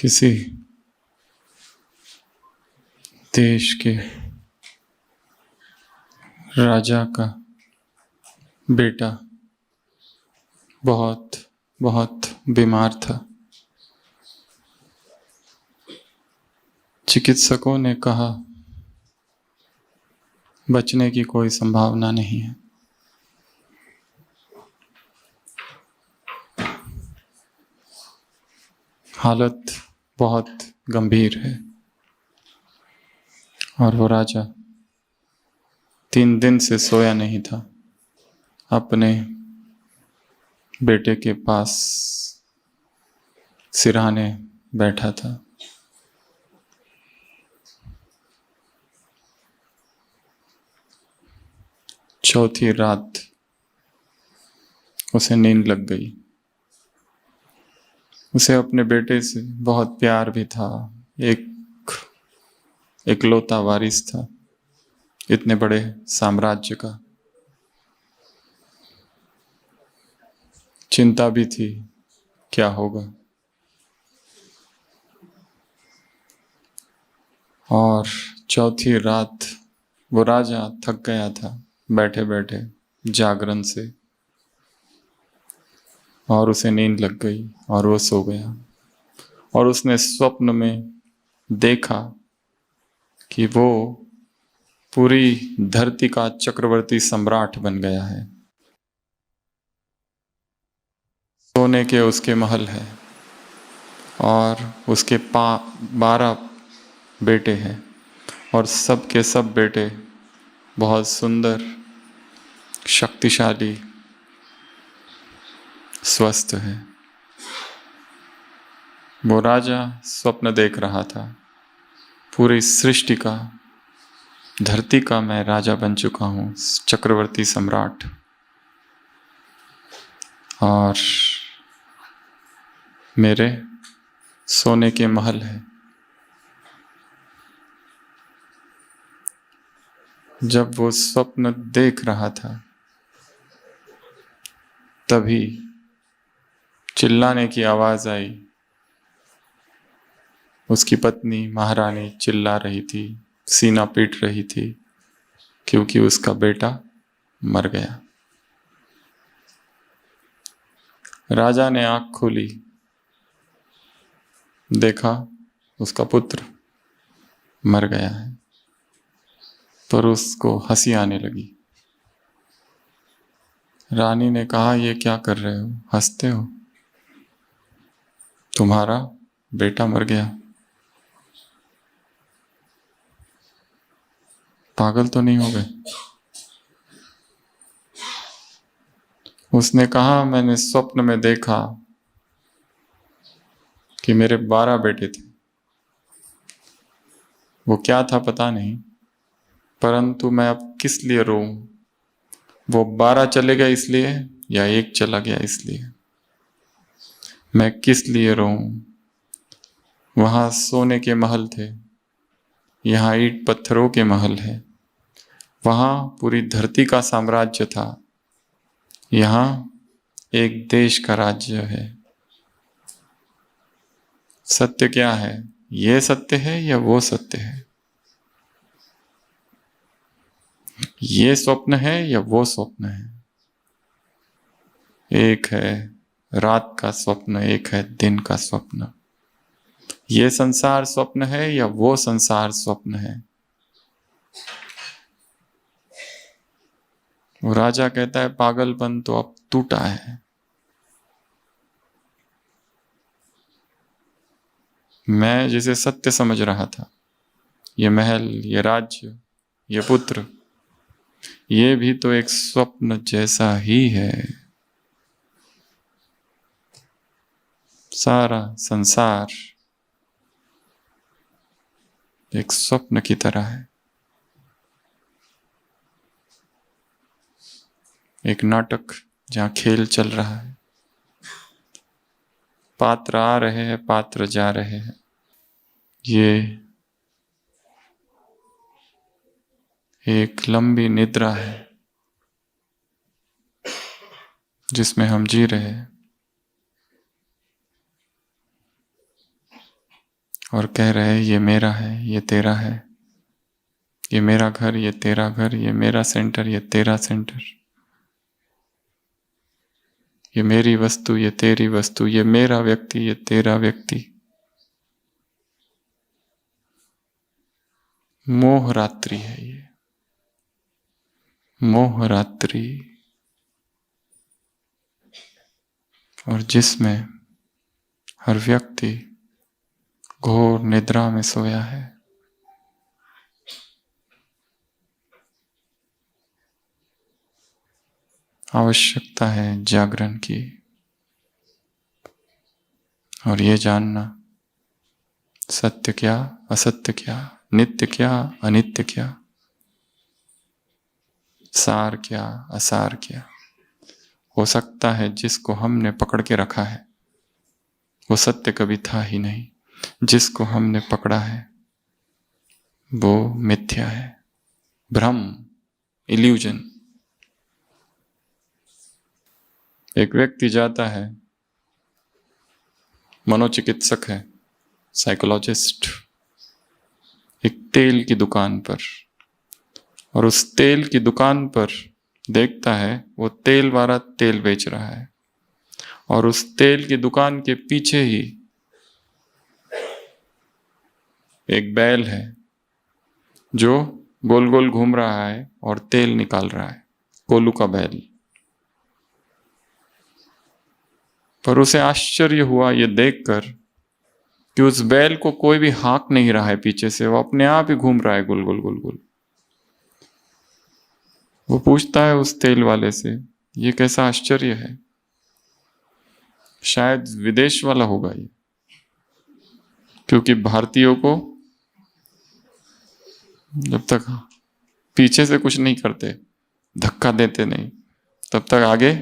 किसी देश के राजा का बेटा बहुत बहुत बीमार था। चिकित्सकों ने कहा बचने की कोई संभावना नहीं है। हालत बहुत गंभीर है और वो राजा 3 दिन से सोया नहीं था। अपने बेटे के पास सिरहाने बैठा था। चौथी रात उसे नींद लग गई। उसे अपने बेटे से बहुत प्यार भी था। एक इकलौता वारिस था इतने बड़े साम्राज्य का। चिंता भी थी क्या होगा। और चौथी रात वो राजा थक गया था बैठे बैठे जागरण से, और उसे नींद लग गई और वो सो गया। और उसने स्वप्न में देखा कि वो पूरी धरती का चक्रवर्ती सम्राट बन गया है। सोने के उसके महल है और उसके 12 बेटे हैं और सब के सब बेटे बहुत सुंदर, शक्तिशाली, स्वस्थ हैं। वो राजा स्वप्न देख रहा था, पूरी सृष्टि का, धरती का मैं राजा बन चुका हूँ, चक्रवर्ती सम्राट। और मेरे सोने के महल है। जब वो स्वप्न देख रहा था तभी चिल्लाने की आवाज आई। उसकी पत्नी महारानी चिल्ला रही थी, सीना पीट रही थी, क्योंकि उसका बेटा मर गया। राजा ने आंख खोली, देखा उसका पुत्र मर गया है, पर उसको हंसी आने लगी। रानी ने कहा, ये क्या कर रहे हो, हंसते हो? तुम्हारा बेटा मर गया, पागल तो नहीं हो गए? उसने कहा, मैंने स्वप्न में देखा कि मेरे 12 बेटे थे। वो क्या था पता नहीं, परंतु मैं अब किस लिए रोऊं? वो 12 चले गए इसलिए या एक चला गया इसलिए? मैं किस लिए रोऊं? वहां सोने के महल थे, यहाँ ईंट पत्थरों के महल है। वहां पूरी धरती का साम्राज्य था, यहाँ एक देश का राज्य है। सत्य क्या है? ये सत्य है या वो सत्य है? ये स्वप्न है या वो स्वप्न है? एक है रात का स्वप्न, एक है दिन का स्वप्न। ये संसार स्वप्न है या वो संसार स्वप्न है? वो राजा कहता है, पागलपन तो अब टूटा है। मैं जिसे सत्य समझ रहा था, ये महल, ये राज्य, ये पुत्र, ये भी तो एक स्वप्न जैसा ही है। सारा संसार एक स्वप्न की तरह है, एक नाटक जहां खेल चल रहा है। पात्र आ रहे हैं, पात्र जा रहे हैं। ये एक लंबी निद्रा है जिसमें हम जी रहे हैं। और कह रहे हैं ये मेरा है, ये तेरा है, ये मेरा घर, ये तेरा घर, ये मेरा सेंटर, ये तेरा सेंटर, ये मेरी वस्तु, ये तेरी वस्तु, ये मेरा व्यक्ति, ये तेरा व्यक्ति। मोह रात्रि है ये, मोह रात्रि। और जिसमें हर व्यक्ति घोर निद्रा में सोया है। आवश्यकता है जागरण की और ये जानना सत्य क्या, असत्य क्या, नित्य क्या, अनित्य क्या, सार क्या, असार क्या। हो सकता है जिसको हमने पकड़ के रखा है वो सत्य कभी था ही नहीं, जिसको हमने पकड़ा है वो मिथ्या है, भ्रम, इल्यूजन। एक व्यक्ति जाता है, मनोचिकित्सक है, साइकोलॉजिस्ट, एक तेल की दुकान पर, और उस तेल की दुकान पर देखता है वो तेल वाला तेल बेच रहा है, और उस तेल की दुकान के पीछे ही एक बैल है जो गोल गोल घूम रहा है और तेल निकाल रहा है, कोलू का बैल। पर उसे आश्चर्य हुआ ये देखकर कि उस बैल को कोई भी हाँक नहीं रहा है पीछे से, वो अपने आप ही घूम रहा है गोल गोल गोल गोल। वो पूछता है उस तेल वाले से, ये कैसा आश्चर्य है, शायद विदेश वाला होगा ये, क्योंकि भारतीयों को जब तक पीछे से कुछ नहीं करते, धक्का देते नहीं, तब तक आगे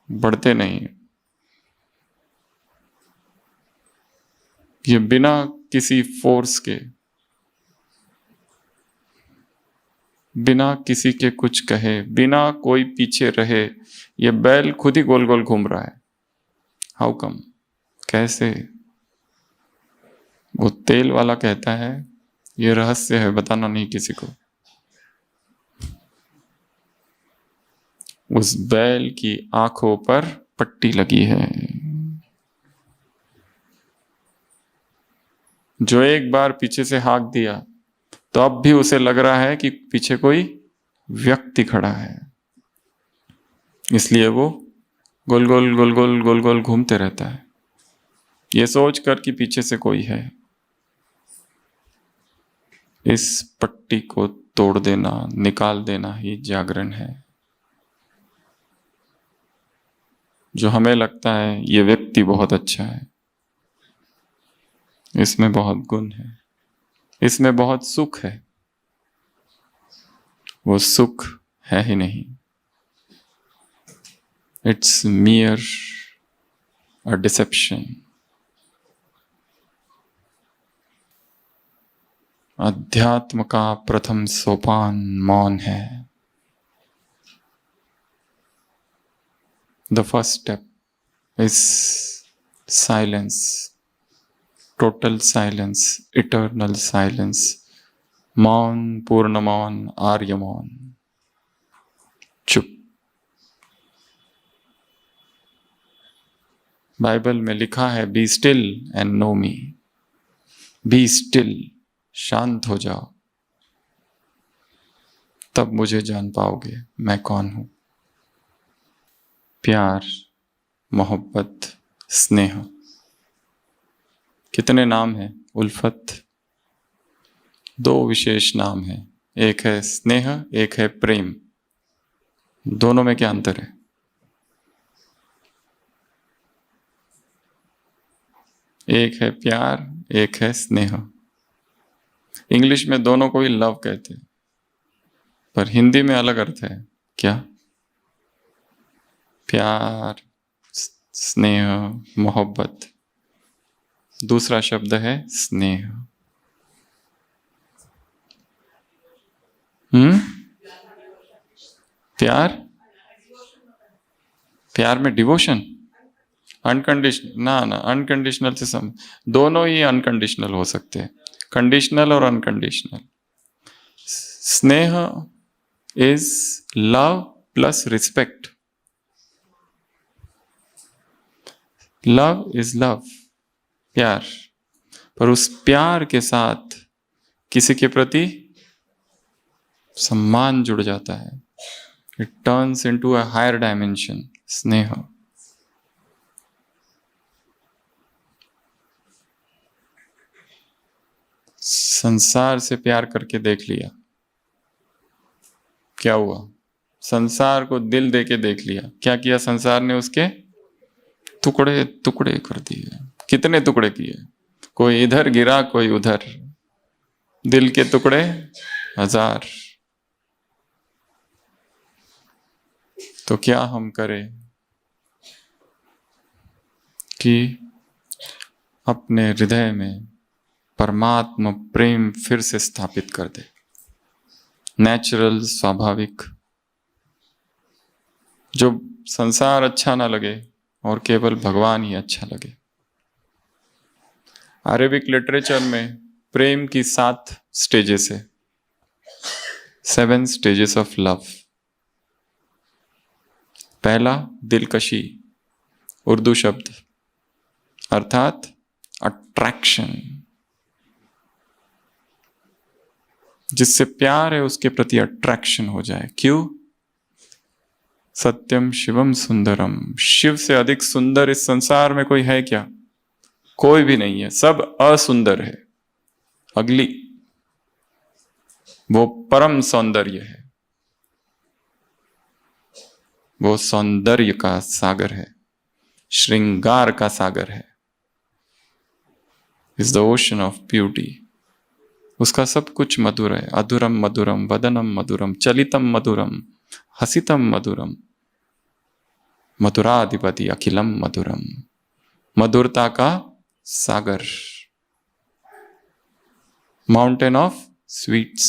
बढ़ते नहीं। ये बिना किसी फोर्स के, बिना किसी के कुछ कहे, बिना कोई पीछे रहे, ये बैल खुद ही गोल गोल घूम रहा है। हाउ कम, कैसे? वो तेल वाला कहता है ये रहस्य है, बताना नहीं किसी को। उस बैल की आंखों पर पट्टी लगी है, जो एक बार पीछे से हाँक दिया तो अब भी उसे लग रहा है कि पीछे कोई व्यक्ति खड़ा है, इसलिए वो गोल गोल गोल गोल गोल गोल घूमते रहता है, ये सोच कर कि पीछे से कोई है। इस पट्टी को तोड़ देना, निकाल देना ही जागरण है। जो हमें लगता है ये व्यक्ति बहुत अच्छा है, इसमें बहुत गुण है, इसमें बहुत सुख है, वो सुख है ही नहीं। It's मियर a deception. अध्यात्म का प्रथम सोपान मौन है। The first step is silence, total silence, eternal silence, मौन, पूर्ण मौन, आर्य मौन, चुप। बाइबल में लिखा है be still and know me. Be still, शांत हो जाओ, तब मुझे जान पाओगे मैं कौन हूं। प्यार, मोहब्बत, स्नेह, कितने नाम हैं? उल्फत, दो विशेष नाम हैं, एक है स्नेह, एक है प्रेम। दोनों में क्या अंतर है? एक है प्यार, एक है स्नेह। इंग्लिश में दोनों को ही लव कहते हैं, पर हिंदी में अलग अर्थ है। क्या? प्यार, स्नेह, मोहब्बत, दूसरा शब्द है स्नेह। प्यार, प्यार में डिवोशन, अनकंडीशनल ना अनकंडीशनल से दोनों ही अनकंडीशनल हो सकते हैं, कंडीशनल और अनकंडीशनल। स्नेह is love plus respect. Love is love, प्यार, पर उस प्यार के साथ किसी के प्रति सम्मान जुड़ जाता है। It turns into a higher dimension, स्नेह। संसार से प्यार करके देख लिया, क्या हुआ? संसार को दिल देके देख लिया, क्या किया संसार ने? उसके टुकड़े टुकड़े कर दिए। कितने टुकड़े किए? कोई इधर गिरा, कोई उधर। दिल के टुकड़े 1000। तो क्या हम करें कि अपने हृदय में परमात्मा प्रेम फिर से स्थापित कर दे, नेचुरल, स्वाभाविक, जो संसार अच्छा ना लगे और केवल भगवान ही अच्छा लगे। अरेबिक लिटरेचर में प्रेम की 7 स्टेजेस है, 7 स्टेजेस ऑफ लव। पहला दिलकशी, उर्दू शब्द अर्थात अट्रैक्शन, जिससे प्यार है उसके प्रति अट्रैक्शन हो जाए। क्यों? सत्यम शिवम सुंदरम, शिव से अधिक सुंदर इस संसार में कोई है क्या? कोई भी नहीं है, सब असुंदर है, अगली। वो परम सौंदर्य है, वो सौंदर्य का सागर है, श्रृंगार का सागर है, is the ocean of beauty. उसका सब कुछ मधुर है। अधुरम मधुरम वदनम मधुरम चलितम मधुरम हसितम मधुरम मधुराधिपति अखिलम मधुरम, मधुरता का सागर, माउंटेन ऑफ स्वीट्स।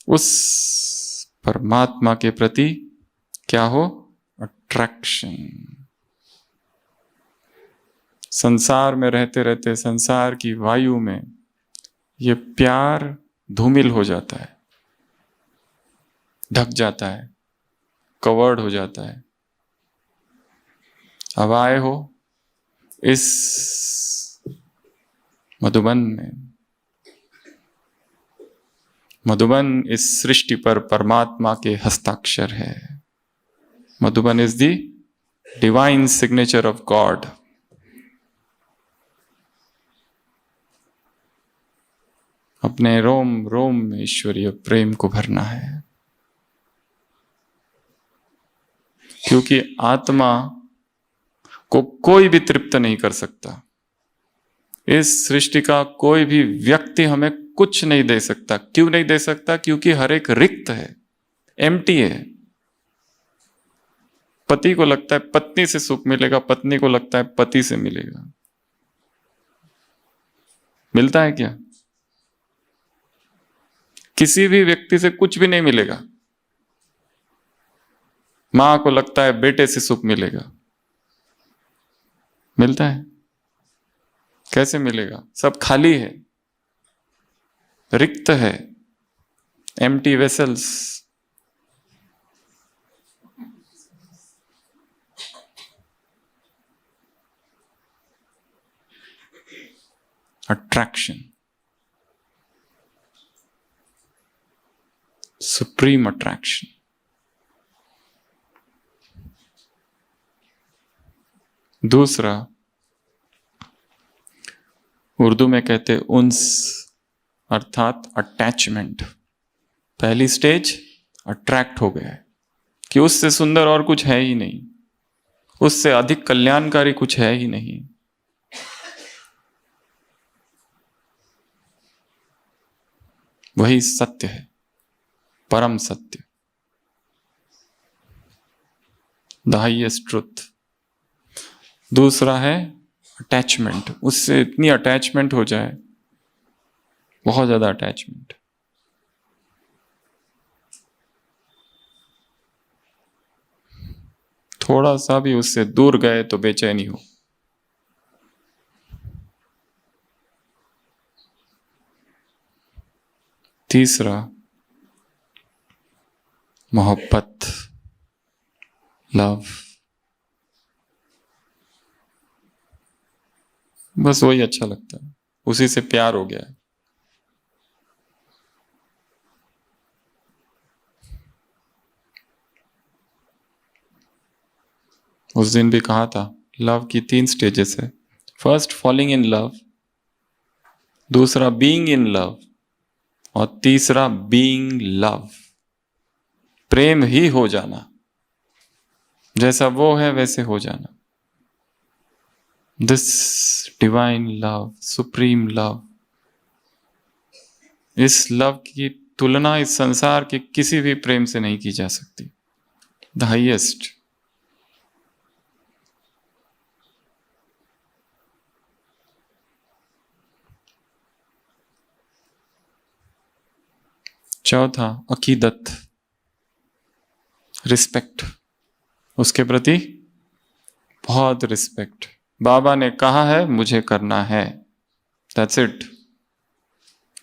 उस परमात्मा के प्रति क्या हो? अट्रैक्शन। संसार में रहते रहते संसार की वायु में ये प्यार धूमिल हो जाता है, ढक जाता है, कवर्ड हो जाता है। अब आए हो इस मधुबन में। मधुबन इस सृष्टि पर परमात्मा के हस्ताक्षर है। Madhuban is the divine signature of God. अपने रोम रोम में ईश्वरीय प्रेम को भरना है, क्योंकि आत्मा को कोई भी तृप्त नहीं कर सकता। इस सृष्टि का कोई भी व्यक्ति हमें कुछ नहीं दे सकता। क्यों नहीं दे सकता? क्योंकि हर एक रिक्त है, एम्प्टी है। पति को लगता है पत्नी से सुख मिलेगा, पत्नी को लगता है पति से मिलेगा। मिलता है क्या? किसी भी व्यक्ति से कुछ भी नहीं मिलेगा। मां को लगता है बेटे से सुख मिलेगा, मिलता है? कैसे मिलेगा? सब खाली है, रिक्त है, empty vessels. Attraction, supreme attraction. दूसरा, उर्दू में कहते उन्स अर्थात अटैचमेंट। पहली स्टेज अट्रैक्ट हो गया है कि उससे सुंदर और कुछ है ही नहीं, उससे अधिक कल्याणकारी कुछ है ही नहीं। वही सत्य है, परम सत्य, द हाईएस्ट ट्रुथ। दूसरा है अटैचमेंट। उससे इतनी अटैचमेंट हो जाए, बहुत ज्यादा अटैचमेंट, थोड़ा सा भी उससे दूर गए तो बेचैनी हो। तीसरा, मोहब्बत, लव। बस वही अच्छा लगता है, उसी से प्यार हो गया है। उस दिन भी कहा था, लव की 3 स्टेजेस है। First, falling in love. दूसरा, बीइंग इन लव। और तीसरा, बीइंग लव। प्रेम ही हो जाना, जैसा वो है वैसे हो जाना। This divine love, supreme love, इस लव की तुलना इस संसार के किसी भी प्रेम से नहीं की जा सकती। The highest. चौथा, अकीदत, रिस्पेक्ट, उसके प्रति बहुत रिस्पेक्ट। बाबा ने कहा है, मुझे करना है, दैट्स इट।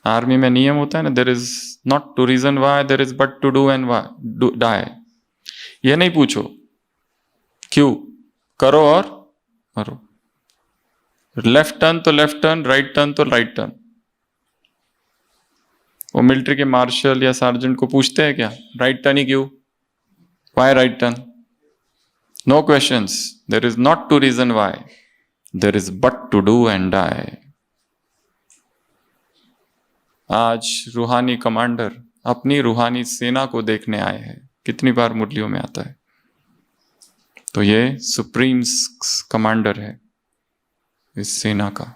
आर्मी में नियम होता है ना, there is not to reason why, there is but to do and die. ये नहीं पूछो क्यों, करो और मरो। लेफ्ट टर्न तो लेफ्ट टर्न, राइट टर्न तो राइट टर्न। वो मिलिट्री के मार्शल या सार्जेंट को पूछते हैं क्या, राइट टर्न ही क्यों, why right turn? No questions, there is not to reason why, there is but to do and die. आज रूहानी कमांडर अपनी रूहानी सेना को देखने आए हैं। कितनी बार मुरलियों में आता है। तो ये सुप्रीम कमांडर है इस सेना का।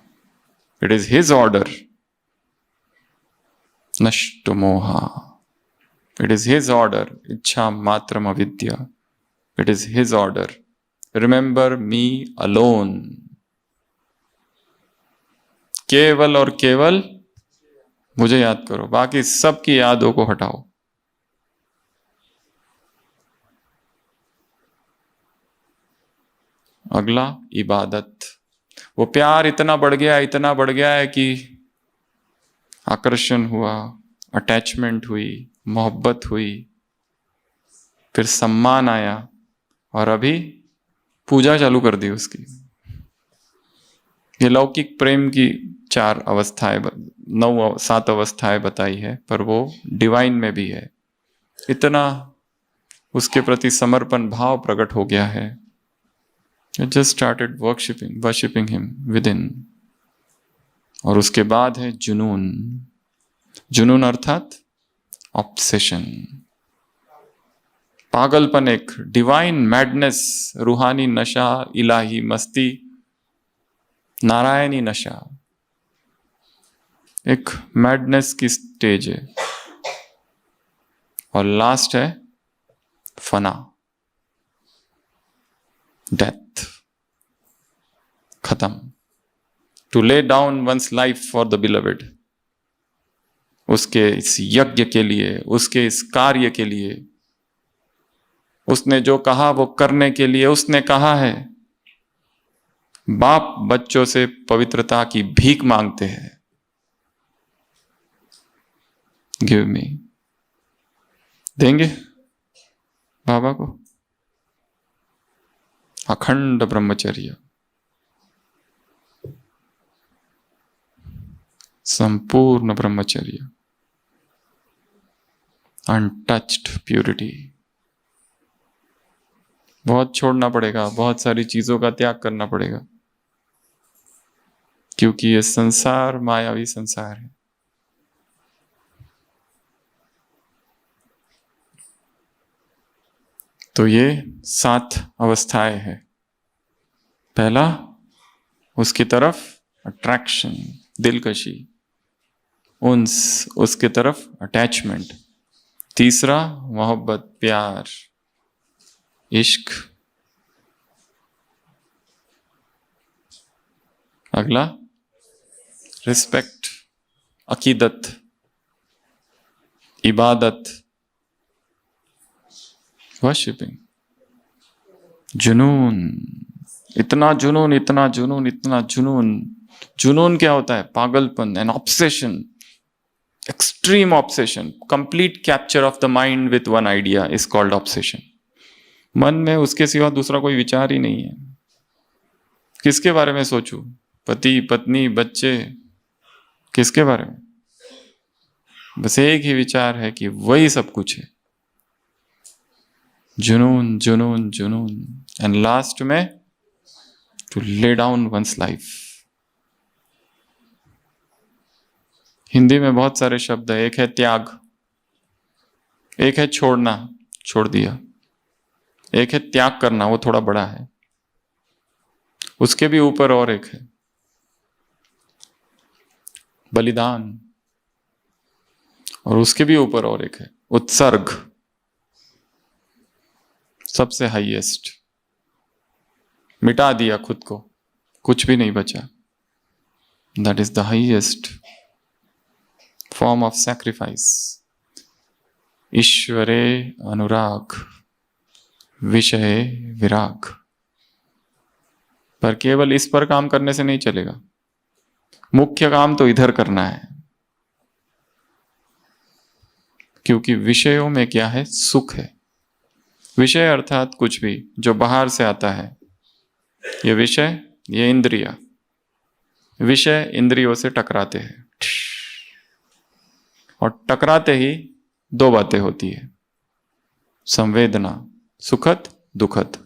इट इज हिज ऑर्डर, नष्ट मोहा। इट इज हिज ऑर्डर, इच्छा मात्रम अविद्या। It is his order, remember me alone. केवल और केवल मुझे याद करो, बाकी सबकी यादों को हटाओ। अगला, इबादत। वो प्यार इतना बढ़ गया, इतना बढ़ गया है कि आकर्षण हुआ, अटैचमेंट हुई, मोहब्बत हुई, फिर सम्मान आया, और अभी पूजा चालू कर दी उसकी। ये लौकिक प्रेम की 4 अवस्थाएं, 7 अवस्थाएं बताई है, पर वो डिवाइन में भी है। इतना उसके प्रति समर्पण भाव प्रकट हो गया है। It just started worshipping him within। और उसके बाद है जुनून। जुनून अर्थात ऑब्सेशन, पागलपन, एक डिवाइन मैडनेस, रूहानी नशा, इलाही मस्ती, नारायणी नशा। एक मैडनेस की स्टेज है। और लास्ट है फना, डेथ, खत्म। To lay down one's life for the beloved. उसके इस यज्ञ के लिए, उसके इस कार्य के लिए, उसने जो कहा वो करने के लिए उसने कहा है। बाप बच्चों से पवित्रता की भीख मांगते हैं, गिव मी। देंगे बाबा को अखंड ब्रह्मचर्य, संपूर्ण ब्रह्मचर्य, अनटच्ड प्यूरिटी। बहुत छोड़ना पड़ेगा, बहुत सारी चीजों का त्याग करना पड़ेगा, क्योंकि ये संसार मायावी संसार है। तो ये 7 अवस्थाएं हैं। पहला, उसकी तरफ अट्रैक्शन, दिलकशी, उन्स, उसके तरफ अटैचमेंट। तीसरा, मोहब्बत, प्यार, इश्क। अगला, रिस्पेक्ट, अकीदत, इबादत, वर्शिपिंग। जुनून, इतना जुनून, इतना जुनून, इतना जुनून। जुनून क्या होता है? पागलपन, N obsession, extreme obsession, complete capture of the mind with one idea is called obsession. मन में उसके सिवा दूसरा कोई विचार ही नहीं है। किसके बारे में सोचूं? पति, पत्नी, बच्चे, किसके बारे में? बस एक ही विचार है कि वही सब कुछ है। जुनून, जुनून, जुनून, एंड लास्ट में to lay down one's life. Hindi में बहुत सारे शब्द है। एक है त्याग, एक है छोड़ना, छोड़ दिया। एक है त्याग करना, वो थोड़ा बड़ा है। उसके भी ऊपर और एक है बलिदान, और उसके भी ऊपर और एक है उत्सर्ग, सबसे हाईएस्ट। मिटा दिया खुद को, कुछ भी नहीं बचा। That is the highest form of sacrifice. ईश्वरे अनुराग, विषय विराग। पर केवल इस पर काम करने से नहीं चलेगा। मुख्य काम तो इधर करना है, क्योंकि विषयों में क्या है? सुख है। विषय अर्थात कुछ भी जो बाहर से आता है। ये विषय, ये इंद्रिया, विषय इंद्रियों से टकराते हैं, और टकराते ही दो बातें होती है, संवेदना, सुखद दुखद।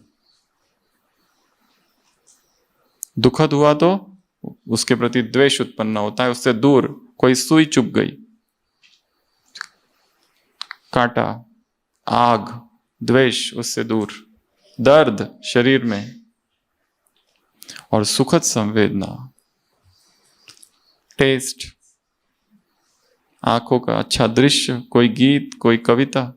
दुखद हुआ तो उसके प्रति द्वेष उत्पन्न होता है, उससे दूर। कोई सुई चुभ गई, कांटा, आग, द्वेष, उससे दूर। दर्द शरीर में। और सुखद संवेदना, टेस्ट, आंखों का अच्छा दृश्य, कोई गीत, कोई कविता,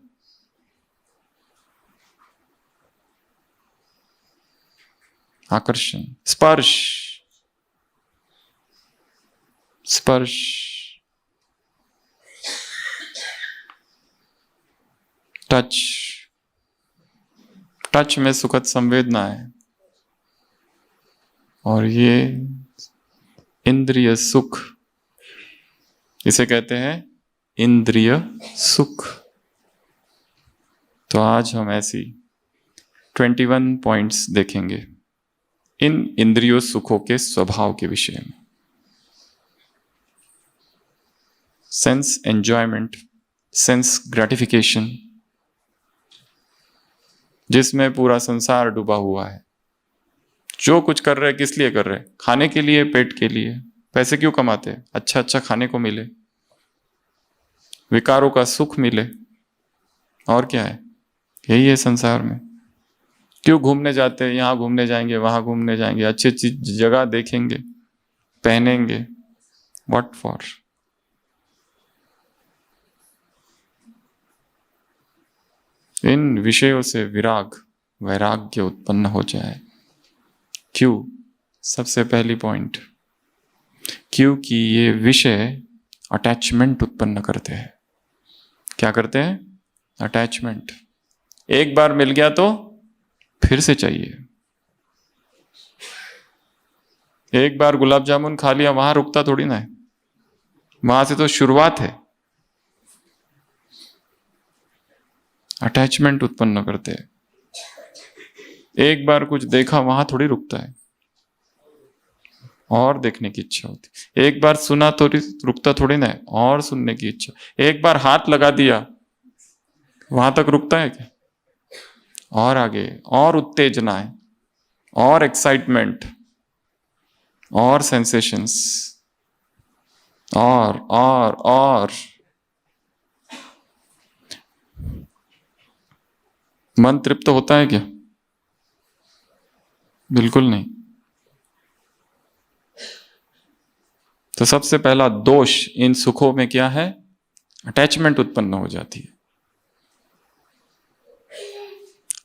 आकर्षण, स्पर्श, स्पर्श, टच। टच में सुखद संवेदना है। और ये इंद्रिय सुख, इसे कहते हैं इंद्रिय सुख। तो आज हम ऐसी 21 पॉइंट्स देखेंगे इन इंद्रियों सुखों के स्वभाव के विषय में। सेंस एंजॉयमेंट, सेंस ग्रेटिफिकेशन, जिसमें पूरा संसार डूबा हुआ है। जो कुछ कर रहे, किस लिए कर रहे? खाने के लिए, पेट के लिए। पैसे क्यों कमाते? अच्छा अच्छा खाने को मिले, विकारों का सुख मिले। और क्या है? यही है संसार में। क्यों घूमने जाते हैं? यहाँ घूमने जाएंगे, वहां घूमने जाएंगे, अच्छी अच्छी जगह देखेंगे, पहनेंगे। What for? इन विषयों से विराग, वैराग्य उत्पन्न हो जाए। क्यों? सबसे पहली पॉइंट, क्योंकि ये विषय अटैचमेंट उत्पन्न करते हैं। क्या करते हैं? अटैचमेंट। एक बार मिल गया तो फिर से चाहिए। एक बार गुलाब जामुन खा लिया, वहां रुकता थोड़ी ना है, वहां से तो शुरुआत है। अटैचमेंट उत्पन्न करते हैं। एक बार कुछ देखा, वहां थोड़ी रुकता है, और देखने की इच्छा होती। एक बार सुना तो रुकता थोड़ी ना है, और सुनने की इच्छा। एक बार हाथ लगा दिया, वहां तक रुकता है क्या? और आगे, और उत्तेजना है, और एक्साइटमेंट, और सेंसेशंस, और मन तृप्त होता है क्या? बिल्कुल नहीं। तो सबसे पहला दोष इन सुखों में क्या है? अटैचमेंट उत्पन्न हो जाती है।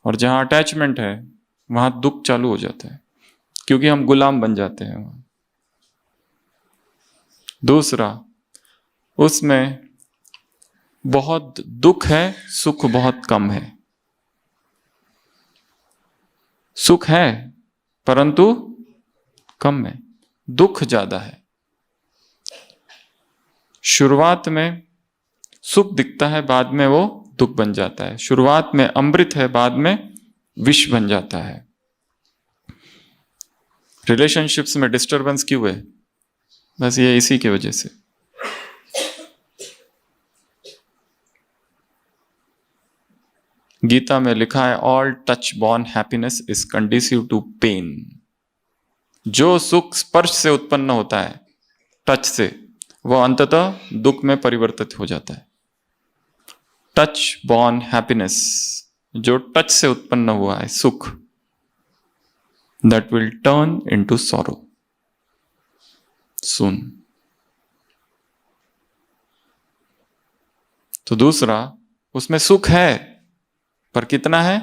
और जहां अटैचमेंट है, वहां दुख चालू हो जाता है, क्योंकि हम गुलाम बन जाते हैं वहां। दूसरा, उसमें बहुत दुख है, सुख बहुत कम है। सुख है परंतु कम है, दुख ज्यादा है। शुरुआत में सुख दिखता है, बाद में वो दुख बन जाता है। शुरुआत में अमृत है, बाद में विष बन जाता है। रिलेशनशिप्स में डिस्टरबेंस क्यों है? बस ये इसी की वजह से। गीता में लिखा है all touch born happiness is conducive to pain. जो सुख स्पर्श से उत्पन्न होता है, टच से, वह अंततः दुख में परिवर्तित हो जाता है। टच बॉर्न हैप्पीनेस, जो टच से उत्पन्न हुआ है सुख, that will turn into sorrow soon. तो दूसरा, उसमें सुख है पर कितना है?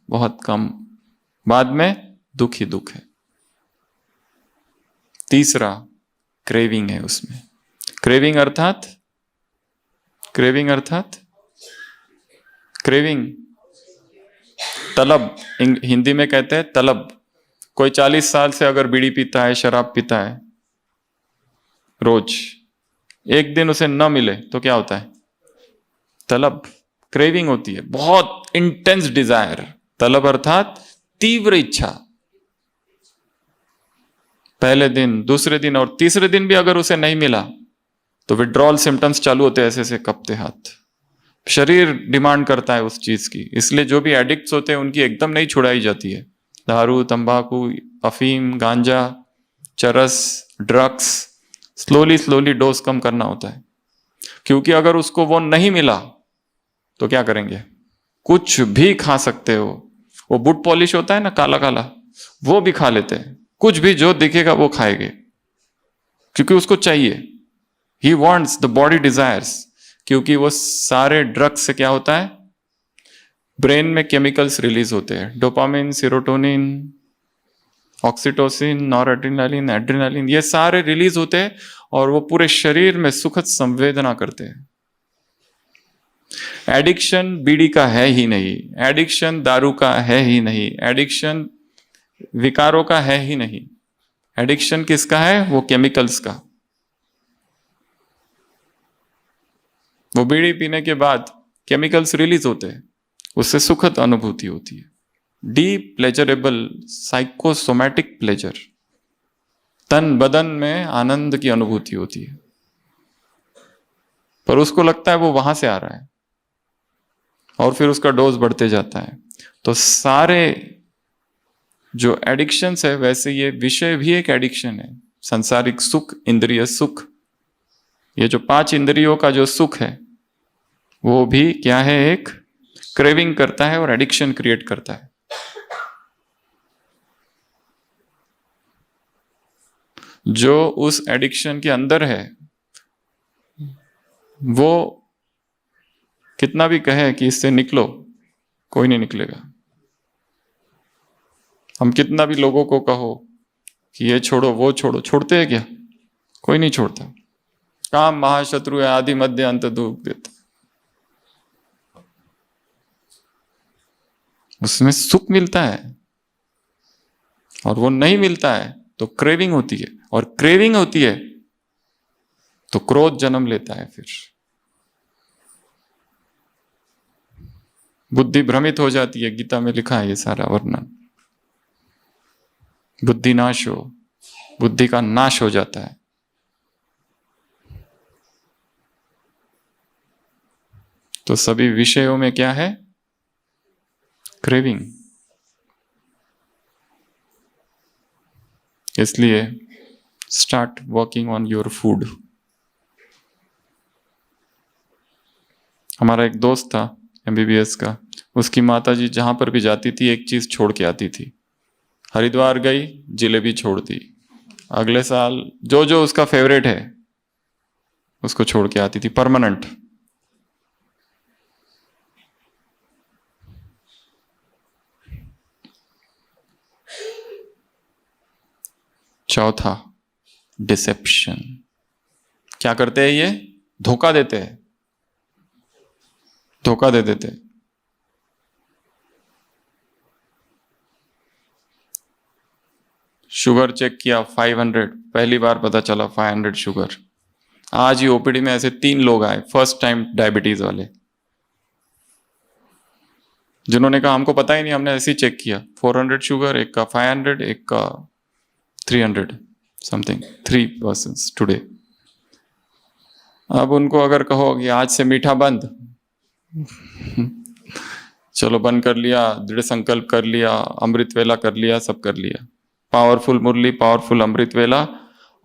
बहुत कम, बाद में दुख ही दुख है। तीसरा, क्रेविंग है उसमें। क्रेविंग अर्थात क्रेविंग तलब, हिंदी में कहते हैं तलब। कोई 40 साल से अगर बीड़ी पीता है, शराब पीता है रोज, एक दिन उसे न मिले तो क्या होता है? तलब, क्रेविंग होती है, बहुत इंटेंस डिजायर। तलब अर्थात तीव्र इच्छा। पहले दिन, दूसरे दिन और तीसरे दिन भी अगर उसे नहीं मिला तो विड्रॉल सिम्टम्स चालू होते हैं, ऐसे ऐसे कपते हाथ। शरीर डिमांड करता है उस चीज की। इसलिए जो भी एडिक्ट्स होते हैं उनकी एकदम नहीं छुड़ाई जाती है। दारू, तंबाकू, अफीम, गांजा, चरस, ड्रग्स, स्लोली डोज कम करना होता है। क्योंकि अगर उसको वो नहीं मिला तो क्या करेंगे? कुछ भी खा सकते हो। वो बूट पॉलिश होता है ना, काला काला, वो भी खा लेते हैं। कुछ भी जो दिखेगा वो खाएंगे, क्योंकि उसको चाहिए। He wants, the body desires. क्योंकि वो सारे ड्रग्स से क्या होता है? ब्रेन में केमिकल्स रिलीज होते हैं, dopamine, serotonin, oxytocin, noradrenaline, adrenaline, ये सारे रिलीज होते हैं और वो पूरे शरीर में सुखद संवेदना करते हैं। एडिक्शन बीड़ी का है ही नहीं, एडिक्शन दारू का है ही नहीं, एडिक्शन विकारों का है ही नहीं। एडिक्शन किसका है? वो केमिकल्स का। वो बीड़ी पीने के बाद केमिकल्स रिलीज होते हैं, उससे सुखद अनुभूति होती है। डीप प्लेजरेबल साइकोसोमैटिक प्लेजर, तन बदन में आनंद की अनुभूति होती है। पर उसको लगता है वो वहां से आ रहा है और फिर उसका डोज बढ़ते जाता है। तो सारे जो एडिक्शंस है, वैसे ये विषय भी एक एडिक्शन है। सांसारिक सुख, इंद्रिय सुख, ये जो 5 इंद्रियों का जो सुख है वो भी क्या है? एक क्रेविंग करता है और एडिक्शन क्रिएट करता है। जो उस एडिक्शन के अंदर है वो कितना भी कहे कि इससे निकलो, कोई नहीं निकलेगा। हम कितना भी लोगों को कहो कि ये छोड़ो वो छोड़ो, छोड़ते हैं क्या? कोई नहीं छोड़ता। काम महाशत्रु है, आदि मध्य अंत दुख देता। उसमें सुख मिलता है और वो नहीं मिलता है तो क्रेविंग होती है, और क्रेविंग होती है तो क्रोध जन्म लेता है। फिर बुद्धि भ्रमित हो जाती है। गीता में लिखा है ये सारा वर्णन। बुद्धि नाश हो, बुद्धि का नाश हो जाता है। तो सभी विषयों में क्या है? क्रेविंग। इसलिए start working on your food. हमारा एक दोस्त था MBBS का, उसकी माताजी जहां पर भी जाती थी एक चीज छोड़ के आती थी। हरिद्वार गई, जिलेबी छोड़ दी। अगले साल जो जो उसका फेवरेट है उसको छोड़ के आती थी, परमानेंट। चौथा, डिसेप्शन। क्या करते हैं ये? धोखा देते हैं, धोखा दे देते हैं। शुगर चेक किया 500, पहली बार पता चला 500 शुगर। आज ही ओपीडी में ऐसे 3 लोग आए, फर्स्ट टाइम डायबिटीज वाले, जिन्होंने कहा हमको पता ही नहीं, हमने ऐसे ही चेक किया 400 शुगर, एक का 500, एक का 300 समथिंग, 3 पर्सन्स टुडे। अब उनको अगर कहो कि आज से मीठा बंद, चलो बंद कर लिया, दृढ़ संकल्प कर लिया, अमृत वेला कर लिया, सब कर लिया, पावरफुल मुरली, पावरफुल अमृत वेला,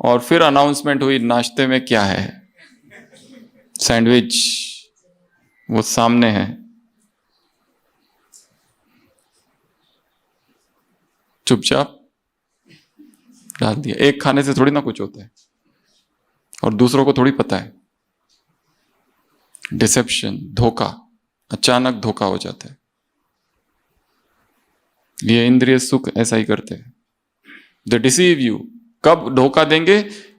और फिर अनाउंसमेंट हुई नाश्ते में क्या है, सैंडविच, वो सामने है, चुपचाप डाल दिया। एक खाने से थोड़ी ना कुछ होता है, और दूसरों को थोड़ी पता है। डिसेप्शन, धोखा, अचानक धोखा हो जाता है। ये इंद्रिय सुख ऐसा ही करते हैं, दे डिसीव यू। कब धोखा देंगे?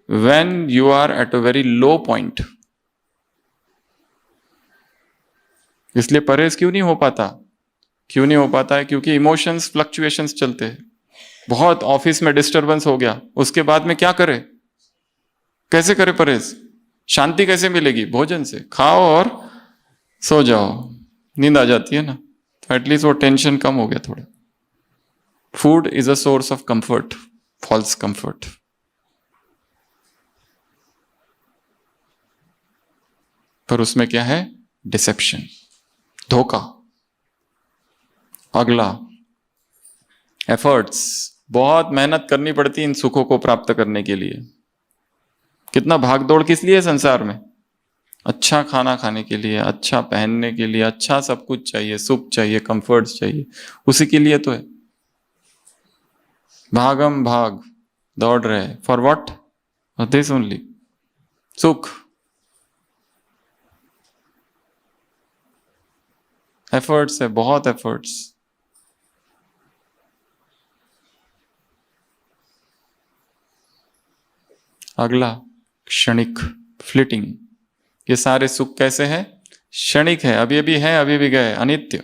When you are at a very low point. इसलिए परहेज क्यों नहीं हो पाता? क्यों नहीं हो पाता है? क्योंकि इमोशंस फ्लक्चुएशंस चलते हैं। बहुत ऑफिस में डिस्टरबेंस हो गया, उसके बाद में क्या करे, कैसे करे परहेज? शांति कैसे मिलेगी? भोजन से। खाओ और सो जाओ, नींद आ जाती है ना, तो एटलीस्ट वो टेंशन कम हो गया थोड़ा। Food is a source of comfort, false comfort. पर उसमें क्या है? डिसेप्शन, धोखा। अगला, एफर्ट्स। बहुत मेहनत करनी पड़ती है इन सुखों को प्राप्त करने के लिए। कितना भागदौड़ किस लिए संसार में? अच्छा खाना खाने के लिए, अच्छा पहनने के लिए, अच्छा सब कुछ चाहिए, सुख चाहिए, कंफर्ट्स चाहिए, उसी के लिए तो है। भागम भाग दौड़ रहे, फॉर व्हाट? दिस ओनली, सुख। एफर्ट्स है, बहुत एफर्ट्स। अगला, क्षणिक, फ्लिटिंग। ये सारे सुख कैसे हैं? क्षणिक है, अभी अभी है, अभी भी गए, अनित्य।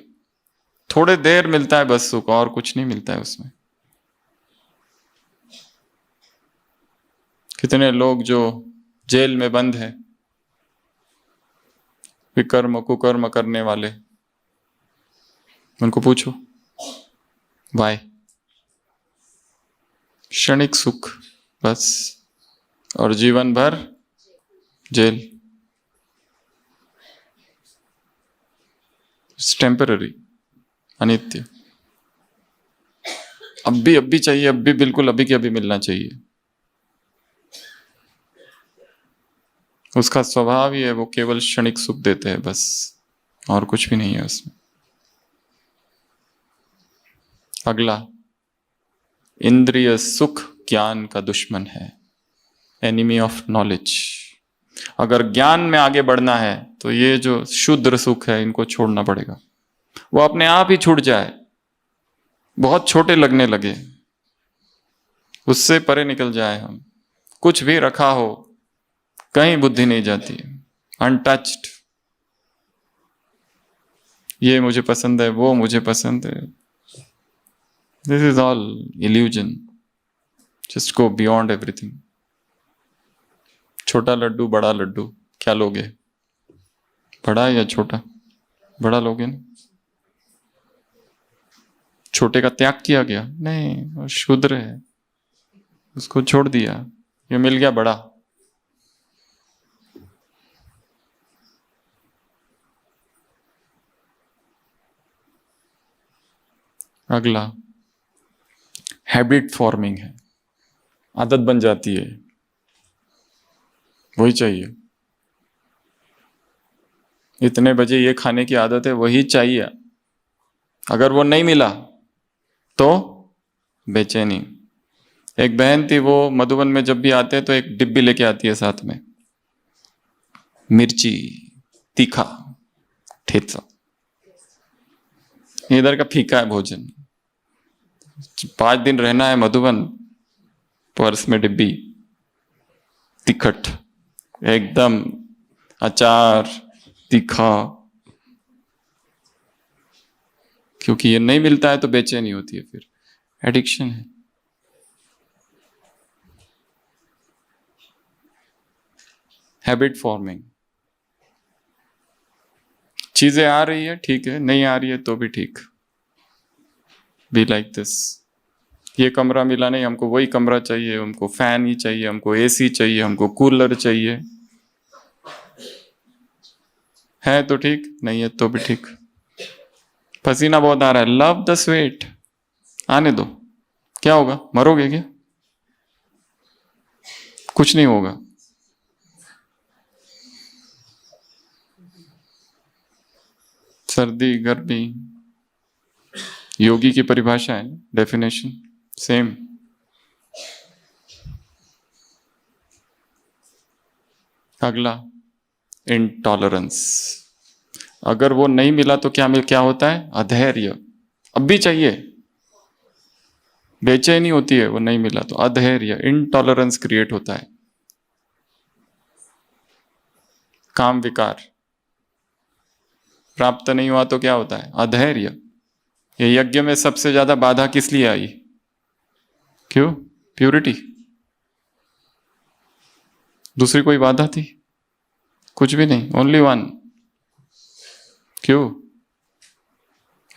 थोड़े देर मिलता है बस सुख, और कुछ नहीं मिलता है उसमें। कितने लोग जो जेल में बंद है, विकर्म कुकर्म करने वाले, उनको पूछो वाई? क्षणिक सुख बस, और जीवन भर जेल। टेम्पररी, अनित्य। अब भी चाहिए, अब भी बिल्कुल अभी के अभी मिलना चाहिए। उसका स्वभाव ही है, वो केवल क्षणिक सुख देते हैं बस, और कुछ भी नहीं है उसमें। अगला, इंद्रिय सुख ज्ञान का दुश्मन है, एनिमी ऑफ नॉलेज। अगर ज्ञान में आगे बढ़ना है तो ये जो शुद्र सुख है, इनको छोड़ना पड़ेगा। वो अपने आप ही छूट जाए, बहुत छोटे लगने लगे, उससे परे निकल जाए हम। कुछ भी रखा हो, कहीं बुद्धि नहीं जाती, अनटच्ड। ये मुझे पसंद है, वो मुझे पसंद है, this is all illusion. Just go beyond everything. छोटा लड्डू, बड़ा लड्डू, क्या लोगे? बड़ा या छोटा? बड़ा लोगे ना। छोटे का त्याग किया गया? नहीं, वो शूद्र है, उसको छोड़ दिया, ये मिल गया बड़ा। अगला, हैबिट फॉर्मिंग है, आदत बन जाती है, वही चाहिए। इतने बजे ये खाने की आदत है, वही चाहिए। अगर वो नहीं मिला तो बेचैनी। एक बहन थी, वो मधुबन में जब भी आते हैं तो एक डिब्बी लेके आती है साथ में, मिर्ची, तीखा, ठेचा। इधर का फीका है भोजन। 5 दिन रहना है मधुबन, पर्स में डिब्बी, तिखट, एकदम अचार, तीखा। क्योंकि ये नहीं मिलता है तो बेचैनी होती है, फिर एडिक्शन है। Habit forming. चीजें आ रही है ठीक है, नहीं आ रही है तो भी ठीक। Be like this. ये कमरा मिला नहीं, हमको वही कमरा चाहिए, हमको फैन ही चाहिए, हमको एसी चाहिए, हमको कूलर चाहिए। है तो ठीक, नहीं है तो भी ठीक। पसीना बहुत आ रहा है, लव द स्वेट, आने दो। क्या होगा, मरोगे क्या? कुछ नहीं होगा। सर्दी गर्मी योगी की परिभाषा है, डेफिनेशन सेम। अगला इंटॉलरेंस। अगर वो नहीं मिला तो क्या होता है? अधैर्य। अब भी चाहिए, बेचैनी होती है, वो नहीं मिला तो अधैर्य, इंटॉलरेंस क्रिएट होता है। काम विकार। प्राप्त नहीं हुआ तो क्या होता है? अधैर्य। ये यज्ञ में सबसे ज्यादा बाधा किस लिए आई? क्यों? प्यूरिटी। दूसरी कोई बाधा थी? कुछ भी नहीं, ओनली वन। क्यों?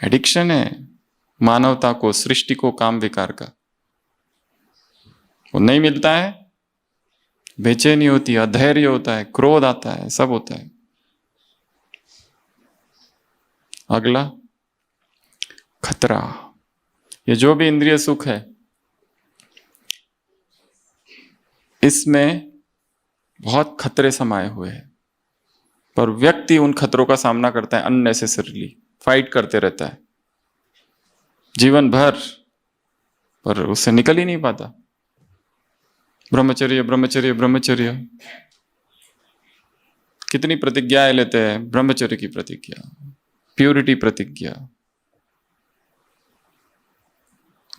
एडिक्शन है मानवता को, सृष्टि को, काम विकार का। वो नहीं मिलता है, बेचैनी होती है, अधैर्य होता है, क्रोध आता है, सब होता है। अगला खतरा। ये जो भी इंद्रिय सुख है, इसमें बहुत खतरे समाये हुए हैं, पर व्यक्ति उन खतरों का सामना करता है अननेसेसरीली, फाइट करते रहता है जीवन भर, पर उससे निकल ही नहीं पाता। ब्रह्मचर्य ब्रह्मचर्य ब्रह्मचर्य, कितनी प्रतिज्ञाएं लेते हैं, ब्रह्मचर्य की प्रतिज्ञा, प्यूरिटी प्रतिज्ञा,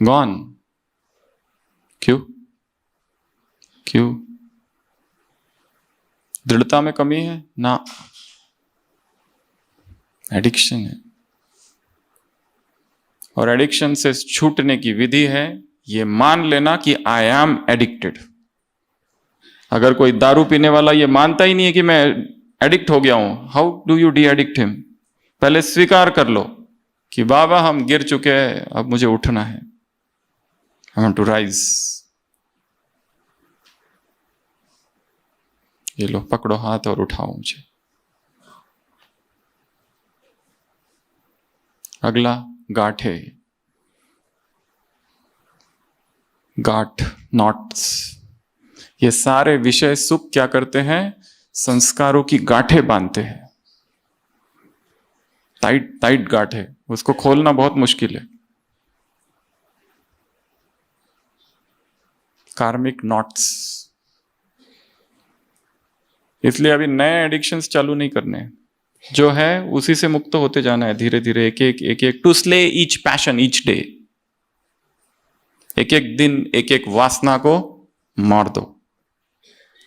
गॉन। क्यों? क्यों? दृढ़ता में कमी है ना, एडिक्शन है। और एडिक्शन से छूटने की विधि है ये मान लेना कि आई एम एडिक्टेड। अगर कोई दारू पीने वाला ये मानता ही नहीं है कि मैं एडिक्ट हो गया हूं, how do U D addict him? पहले स्वीकार कर लो कि बाबा हम गिर चुके हैं, अब मुझे उठना है, आई वांट टू राइज। ये लो, पकड़ो हाथ और उठाओ मुझे। अगला गांठे, गांठ, नॉट्स। ये सारे विषय सुख क्या करते हैं? संस्कारों की गांठें बांधते हैं। टाइट टाइट गांठें, उसको खोलना बहुत मुश्किल है। कार्मिक नॉट्स। इसलिए अभी नए एडिक्शंस चालू नहीं करने हैं, जो है उसी से मुक्त होते जाना है धीरे धीरे, एक एक to slay each passion each day. एक एक दिन एक एक वासना को मार दो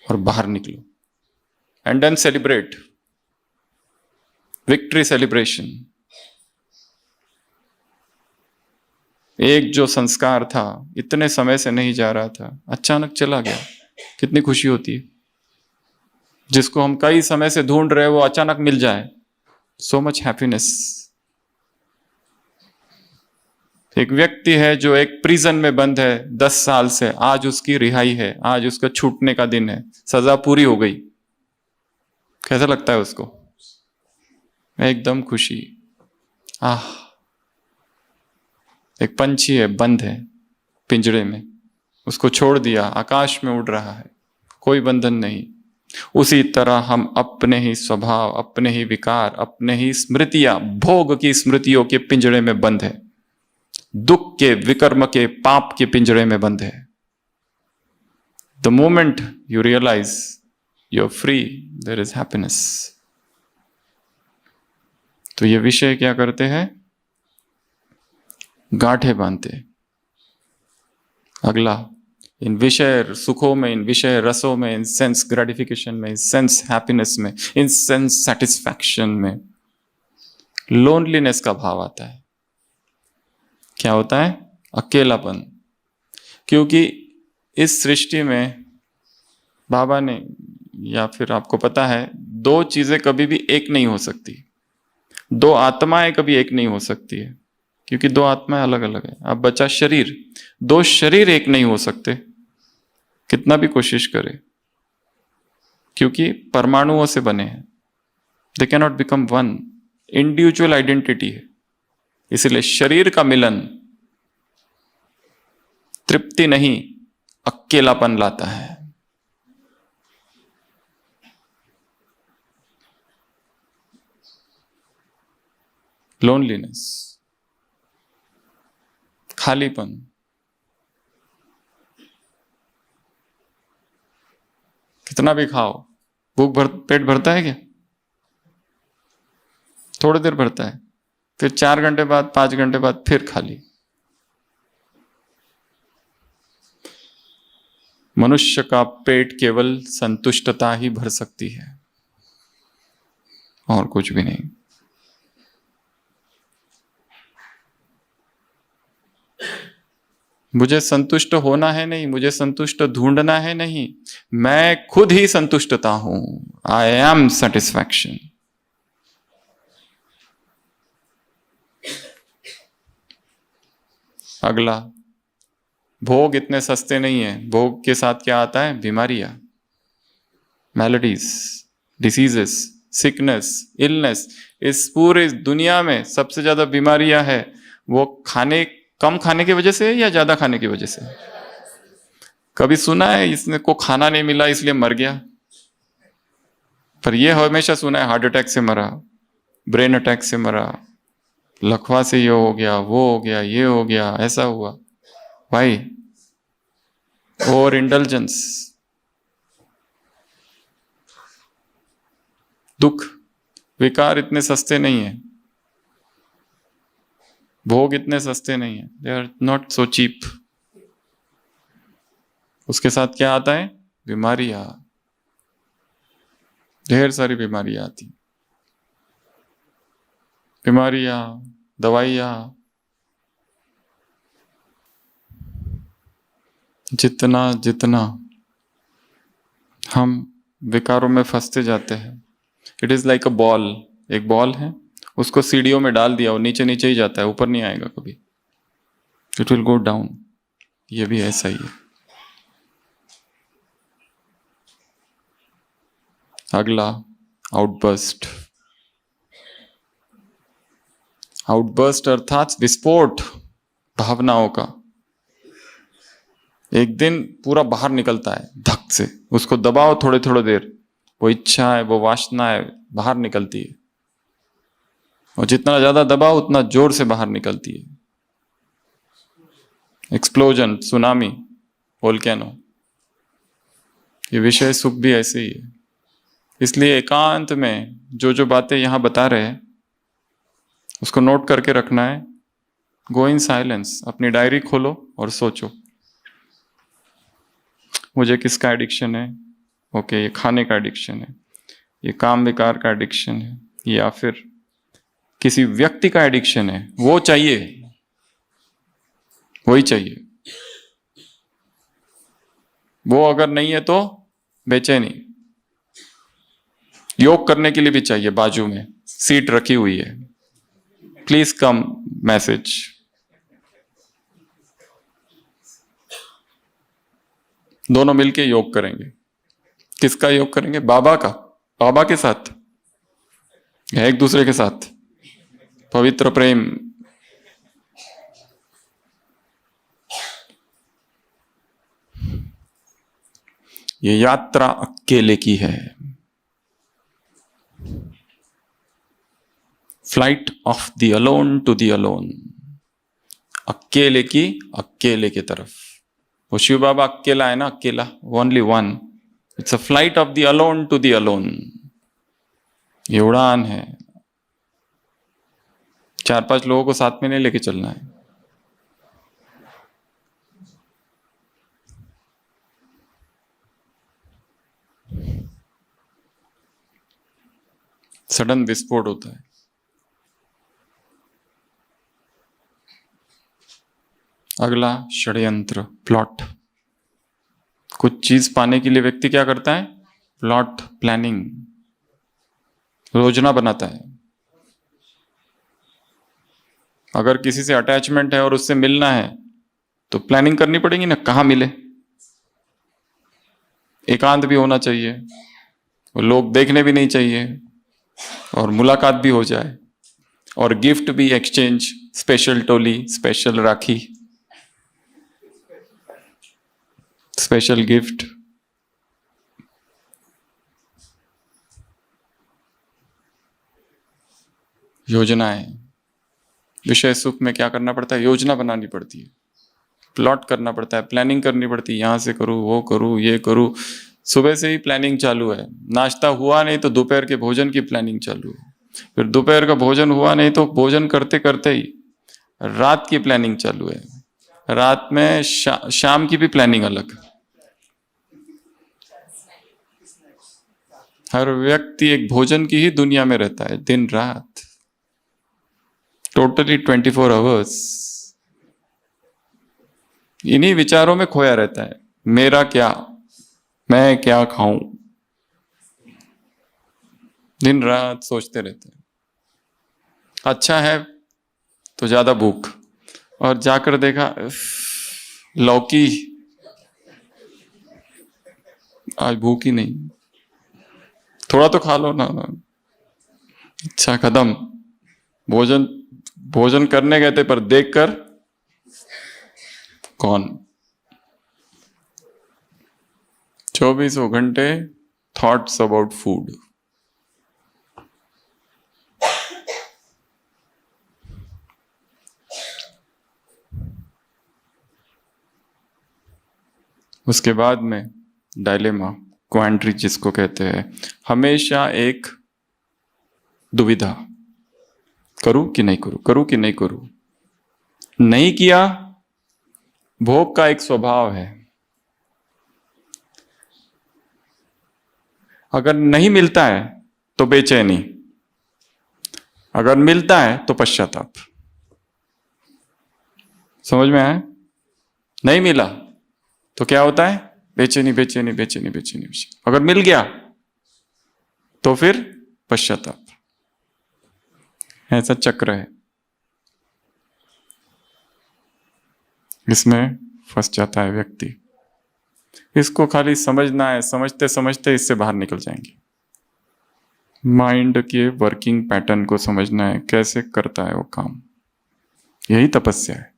और बाहर निकलो, and then celebrate victory celebration. एक जो संस्कार था, इतने समय से नहीं जा रहा था, अचानक चला गया, कितनी खुशी होती है। जिसको हम कई समय से ढूंढ रहे हैं, वो अचानक मिल जाए, सो मच हैप्पीनेस। एक व्यक्ति है जो एक प्रिजन में बंद है 10 साल से, आज उसकी रिहाई है, आज उसका छूटने का दिन है, सजा पूरी हो गई। कैसा लगता है उसको? एकदम खुशी। आह, एक पंछी है, बंद है पिंजरे में, उसको छोड़ दिया, आकाश में उड़ रहा है, कोई बंधन नहीं। उसी तरह हम अपने ही स्वभाव, अपने ही विकार, अपने ही स्मृतियां, भोग की स्मृतियों के पिंजरे में बंद है, दुख के, विकर्म के, पाप के पिंजरे में बंद है। The moment you realise you are free, there is happiness. तो ये विषय क्या करते हैं? गांठें बांधते। अगला, इन विषय सुखों में, इन विषय रसों में, इन सेंस ग्रेटिफिकेशन में, इन सेंस हैप्पीनेस में, इन सेंस सेटिस्फैक्शन में लोनलीनेस का भाव आता है। क्या होता है? अकेलापन। क्योंकि इस सृष्टि में बाबा ने या फिर आपको पता है, दो चीजें कभी भी एक नहीं हो सकती, दो आत्माएं कभी एक नहीं हो सकती है, क्योंकि दो आत्माएं अलग अलग है। अब बचा शरीर, दो शरीर एक नहीं हो सकते कितना भी कोशिश करे, क्योंकि परमाणुओं से बने हैं। They can not become one, individual identity है। इसलिए शरीर का मिलन तृप्ति नहीं, अकेलापन लाता है। लोनलीनेस, खालीपन। कितना भी खाओ, पेट भरता है क्या? थोड़ी देर भरता है, फिर 4 घंटे बाद, 5 घंटे बाद फिर खाली। मनुष्य का पेट केवल संतुष्टता ही भर सकती है, और कुछ भी नहीं। मुझे संतुष्ट होना है नहीं, मुझे संतुष्ट ढूंढना है नहीं, मैं खुद ही संतुष्टता हूं। I am satisfaction. अगला, भोग इतने सस्ते नहीं है। भोग के साथ क्या आता है? बीमारियां, मैलेडीज, डिसीजेस, सिकनेस, इलनेस। इस पूरे दुनिया में सबसे ज्यादा बीमारियां है, वो कम खाने की वजह से या ज्यादा खाने की वजह से? कभी सुना है इसने को खाना नहीं मिला इसलिए मर गया? पर यह हमेशा सुना है हार्ट अटैक से मरा, ब्रेन अटैक से मरा, लकवा से ये हो गया, वो हो गया, ये हो गया, ऐसा हुआ। भाई, ओवर इंडल्जेंस, दुख, विकार इतने सस्ते नहीं है, भोग इतने सस्ते नहीं है, they are not so cheap. उसके साथ क्या आता है? बीमारियां, ढेर सारी बीमारियां आती, बीमारियां, दवाइयां। जितना जितना हम विकारों में फंसते जाते हैं, it is like a ball. एक बॉल है, उसको सीढ़ियों में डाल दिया, वो नीचे नीचे ही जाता है, ऊपर नहीं आएगा कभी, इट विल गो डाउन। ये भी ऐसा ही है। अगला, आउटबर्स्ट। आउटबर्स्ट अर्थात विस्फोट भावनाओं का। एक दिन पूरा बाहर निकलता है धक से, उसको दबाओ थोड़े थोड़े देर, वो इच्छा है, वो वासना है, बाहर निकलती है, और जितना ज्यादा दबाओ उतना जोर से बाहर निकलती है। Explosion, tsunami, volcano. ये विषय सुख भी ऐसे ही है। इसलिए एकांत में जो जो बातें यहां बता रहे हैं उसको नोट करके रखना है। गो इन साइलेंस, अपनी डायरी खोलो और सोचो, मुझे किसका एडिक्शन है? ओके, ये खाने का एडिक्शन है, ये काम विकार का एडिक्शन है, या फिर किसी व्यक्ति का एडिक्शन है, वो चाहिए, वही चाहिए। वो अगर नहीं है तो बेचैनी। योग करने के लिए भी चाहिए, बाजू में सीट रखी हुई है, प्लीज कम मैसेज। दोनों मिलके योग करेंगे। किसका योग करेंगे? बाबा का। बाबा के साथ या एक दूसरे के साथ? पवित्र प्रेम। ये यात्रा अकेले की है, flight of the alone to the alone. अकेले की, अकेले की तरफ। वो शिव बाबा अकेला है ना, अकेला, only one. It's a flight of the alone to the alone. ये उड़ान है, 4-5 लोगों को साथ में नहीं लेके चलना है। सडन विस्फोट होता है। अगला, षड्यंत्र, प्लॉट। कुछ चीज पाने के लिए व्यक्ति क्या करता है? प्लॉट प्लानिंग, योजना बनाता है। अगर किसी से अटैचमेंट है और उससे मिलना है तो प्लानिंग करनी पड़ेगी ना, कहाँ मिले, एकांत भी होना चाहिए, और लोग देखने भी नहीं चाहिए, और मुलाकात भी हो जाए, और गिफ्ट भी एक्सचेंज, स्पेशल टोली, स्पेशल राखी, स्पेशल गिफ्ट। योजनाएं, विषय सुख में क्या करना पड़ता है, योजना बनानी पड़ती है, प्लॉट करना पड़ता है, प्लानिंग करनी पड़ती है, यहां से करूँ, वो करूँ, ये करूँ। सुबह से ही प्लानिंग चालू है, नाश्ता हुआ नहीं तो दोपहर के भोजन की प्लानिंग चालू है, फिर दोपहर का भोजन हुआ नहीं तो भोजन करते करते ही रात की प्लानिंग चालू है, रात में शाम की भी प्लानिंग अलग। हर व्यक्ति एक भोजन की ही दुनिया में रहता है, दिन रात, टोटली 24 आवर्स इन्हीं विचारों में खोया रहता है। मेरा क्या, मैं क्या खाऊं, दिन रात सोचते रहते हैं। अच्छा है तो ज्यादा भूख, और जाकर देखा लौकी, आज भूख ही नहीं, थोड़ा तो खा लो ना। अच्छा कदम, भोजन भोजन करने गए थे पर देखकर कौन, 24 घंटे थॉट्स अबाउट फूड। उसके बाद में डायलेमा, क्वांट्री जिसको कहते हैं, हमेशा एक दुविधा, करूं कि नहीं करूं, करूं कि नहीं करूं। नहीं किया, भोग का एक स्वभाव है, अगर नहीं मिलता है तो बेचैनी, अगर मिलता है तो पश्चाताप। समझ में आया? नहीं मिला तो क्या होता है, बेचैनी बेचैनी बेचैनी बेचैनी बेचैनी, अगर मिल गया तो फिर पश्चाताप। ऐसा चक्र है, इसमें फंस जाता है व्यक्ति। इसको खाली समझना है, समझते समझते इससे बाहर निकल जाएंगे। माइंड के वर्किंग पैटर्न को समझना है, कैसे करता है वो काम, यही तपस्या है।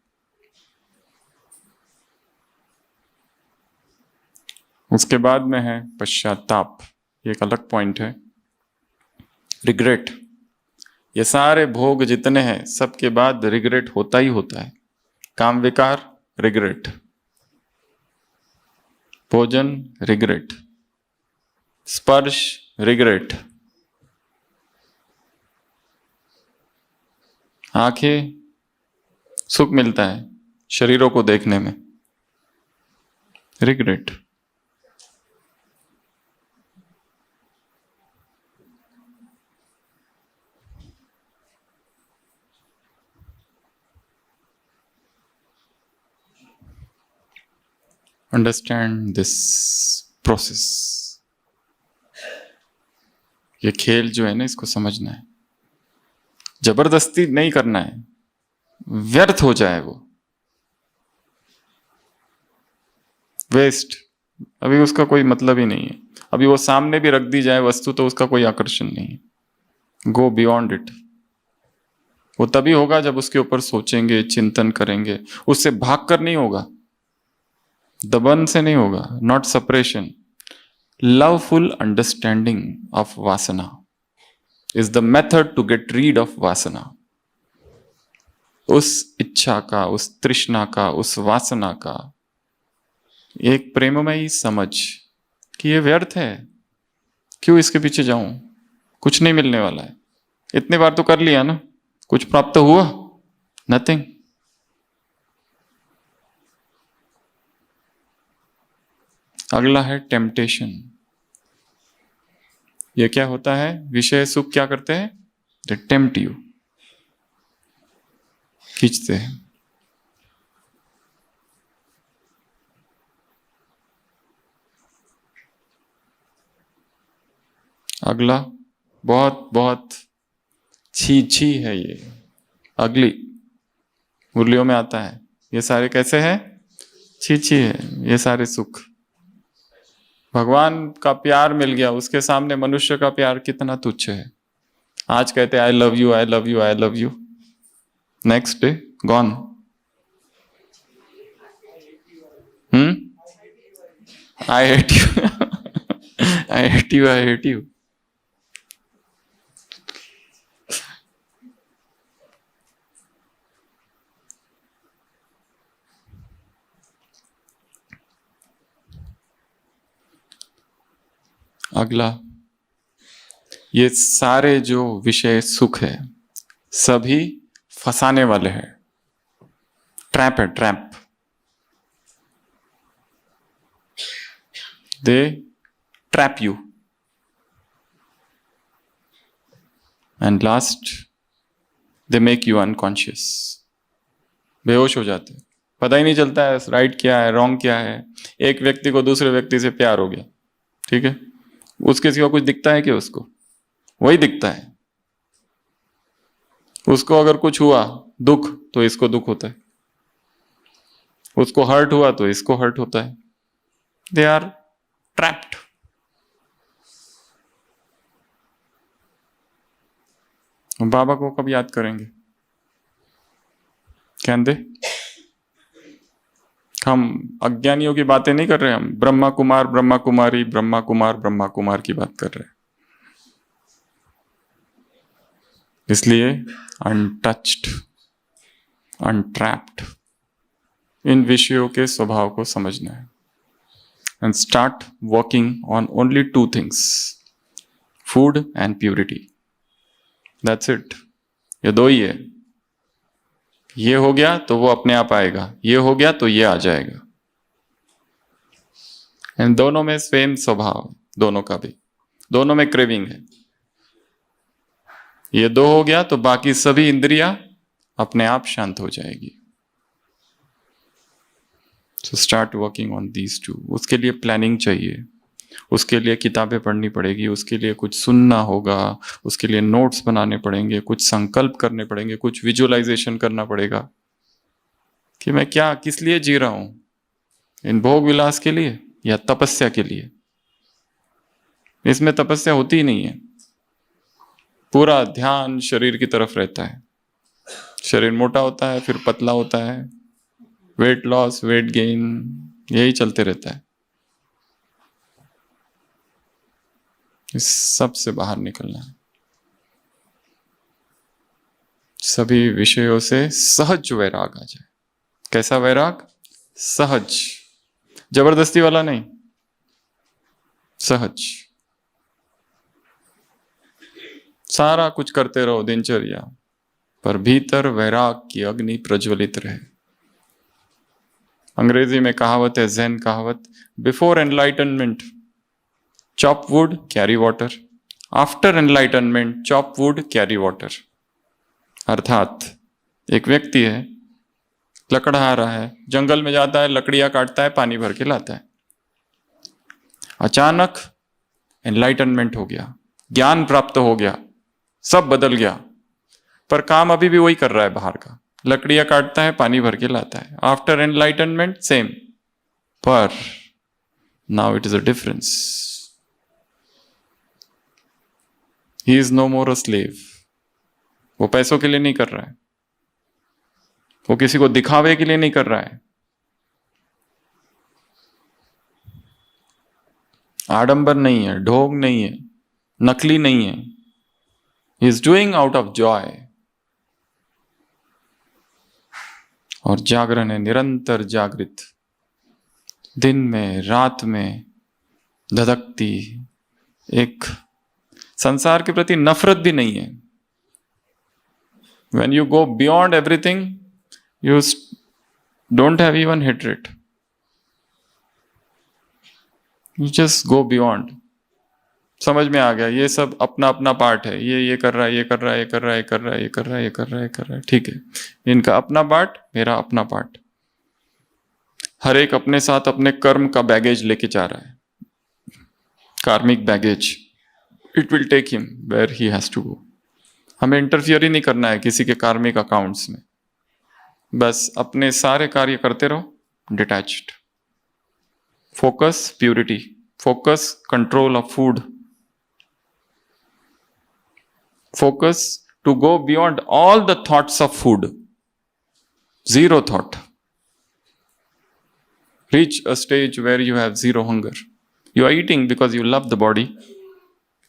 उसके बाद में है पश्चाताप, एक अलग पॉइंट है, रिग्रेट। ये सारे भोग जितने हैं सबके बाद रिग्रेट होता ही होता है। काम विकार रिग्रेट, भोजन रिग्रेट, स्पर्श रिग्रेट, आंखें, सुख मिलता है शरीरों को देखने में, रिग्रेट। Understand this process. ये खेल जो है ना, इसको समझना है, जबरदस्ती नहीं करना है, व्यर्थ हो जाए वो, वेस्ट, अभी उसका कोई मतलब ही नहीं है। अभी वो सामने भी रख दी जाए वस्तु तो उसका कोई आकर्षण नहीं है। Go beyond it. वो तभी होगा जब उसके ऊपर सोचेंगे, चिंतन करेंगे, उससे भागकर नहीं होगा, दबन से नहीं होगा, not suppression. Loveful understanding of वासना is the method to get rid of वासना। उस इच्छा का, उस तृष्णा का, उस वासना का एक प्रेममयी समझ कि ये व्यर्थ है, क्यों इसके पीछे जाऊं, कुछ नहीं मिलने वाला है, इतनी बार तो कर लिया ना, कुछ प्राप्त हुआ, नथिंग। अगला है टेम्पटेशन। ये क्या होता है, विषय सुख क्या करते हैं, दे टेम्प्ट यू, खींचते हैं। अगला, बहुत बहुत छी छी है ये, अगली, मुरलियों में आता है। ये सारे कैसे हैं? छी छी है ये सारे सुख। भगवान का प्यार मिल गया, उसके सामने मनुष्य का प्यार कितना तुच्छ है। आज कहते I love you, I love you, I love you, next day gone. I hate you, I hate you, I hate you. अगला, ये सारे जो विषय सुख है सभी फंसाने वाले हैं, ट्रैप है, trap. They trap you and last they make you unconscious. बेहोश हो जाते, पता ही नहीं चलता है राइट क्या है, रॉन्ग क्या है। एक व्यक्ति को दूसरे व्यक्ति से प्यार हो गया, ठीक है, उसके सिवा कुछ दिखता है क्या उसको? वही दिखता है। उसको अगर कुछ हुआ दुख तो इसको दुख होता है, उसको हर्ट हुआ तो इसको हर्ट होता है। They are trapped. बाबा को कब याद करेंगे? कहते हम अज्ञानियों की बातें नहीं कर रहे, हम ब्रह्मा कुमार, ब्रह्मा कुमारी, ब्रह्मा कुमार, ब्रह्मा कुमार की बात कर रहे हैं। इसलिए अनटच्ड, अनट्रैप्ड, इन विषयों के स्वभाव को समझना है and start working on only two things, food and purity. That's it. ये दो ही है। ये हो गया तो वो अपने आप आएगा, ये हो गया तो ये आ जाएगा। एंड दोनों में सेम स्वभाव, दोनों का भी, दोनों में क्रेविंग है। ये दो हो गया तो बाकी सभी इंद्रियां अपने आप शांत हो जाएगी। So start working on these two. उसके लिए प्लानिंग चाहिए, उसके लिए किताबें पढ़नी पड़ेगी, उसके लिए कुछ सुनना होगा, उसके लिए नोट्स बनाने पड़ेंगे, कुछ संकल्प करने पड़ेंगे, कुछ विजुअलाइजेशन करना पड़ेगा कि मैं क्या, किस लिए जी रहा हूं, इन भोग विलास के लिए या तपस्या के लिए। इसमें तपस्या होती ही नहीं है, पूरा ध्यान शरीर की तरफ रहता है। शरीर मोटा होता है, फिर पतला होता है, वेट लॉस, वेट गेन, यही चलते रहता है। इस सब से बाहर निकलना है, सभी विषयों से सहज वैराग आ जाए। कैसा वैराग? सहज, जबरदस्ती वाला नहीं, सहज। सारा कुछ करते रहो दिनचर्या, पर भीतर वैराग की अग्नि प्रज्वलित रहे। अंग्रेजी में कहावत है, ज़ेन कहावत, before enlightenment chop wood carry water, after enlightenment chop wood carry water. अर्थात एक व्यक्ति है, लकड़हारा रहा है, जंगल में जाता है, लकड़ियां काटता है, पानी भर के लाता है। अचानक एनलाइटनमेंट हो गया, ज्ञान प्राप्त हो गया, सब बदल गया, पर काम अभी भी वही कर रहा है बाहर का, लकड़ियां काटता है, पानी भर के लाता है। आफ्टर एनलाइटनमेंट सेम, पर now it is a difference. He is no more a slave. वो पैसों के लिए नहीं कर रहा है, वो किसी को दिखावे के लिए नहीं कर रहा है, आडंबर नहीं है, ढोंग नहीं है, नकली नहीं है। He is doing out of Joy. और जागरण है, निरंतर जागृत, दिन में रात में धधकती, एक संसार के प्रति नफरत भी नहीं है। When you go beyond everything, you don't have even hatred. You just go beyond. समझ में आ गया, ये सब अपना अपना पार्ट है, ये कर रहा है, ये कर रहा है, ये कर रहा है, ये कर रहा है, ये कर रहा है, ये कर रहा है, ये कर रहा है, ठीक है। इनका अपना पार्ट, मेरा अपना पार्ट। हर एक अपने साथ अपने कर्म का बैगेज लेके जा रहा है, karmic baggage. It will take him where he has to go. हमें इंटरफियर ही नहीं करना है किसी के कार्मिक अकाउंट्स में, बस अपने सारे कार्य करते रहो detached. Focus purity, focus control of food, focus to go beyond all the thoughts of food, zero thought. Reach a stage where you have zero hunger. You are eating because you love the body,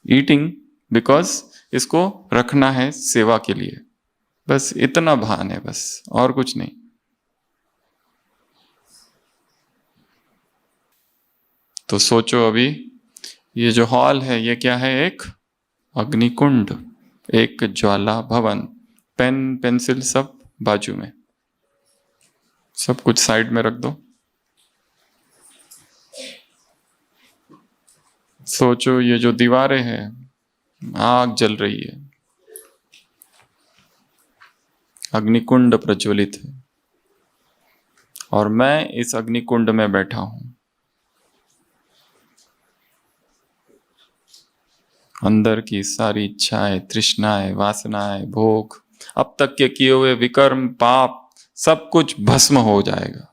eating because इसको रखना है सेवा के लिए, बस इतना भान है, बस और कुछ नहीं। तो सोचो अभी ये जो हॉल है ये क्या है? एक अग्निकुंड, एक ज्वाला भवन। पेन पेंसिल सब बाजू में, सब कुछ साइड में रख दो। सोचो ये जो दीवारें हैं, आग जल रही है, अग्निकुंड प्रज्वलित है, और मैं इस अग्निकुंड में बैठा हूं। अंदर की सारी इच्छाएं, तृष्णाएं, वासनाएं, भोग, अब तक के किए हुए विकर्म, पाप, सब कुछ भस्म हो जाएगा।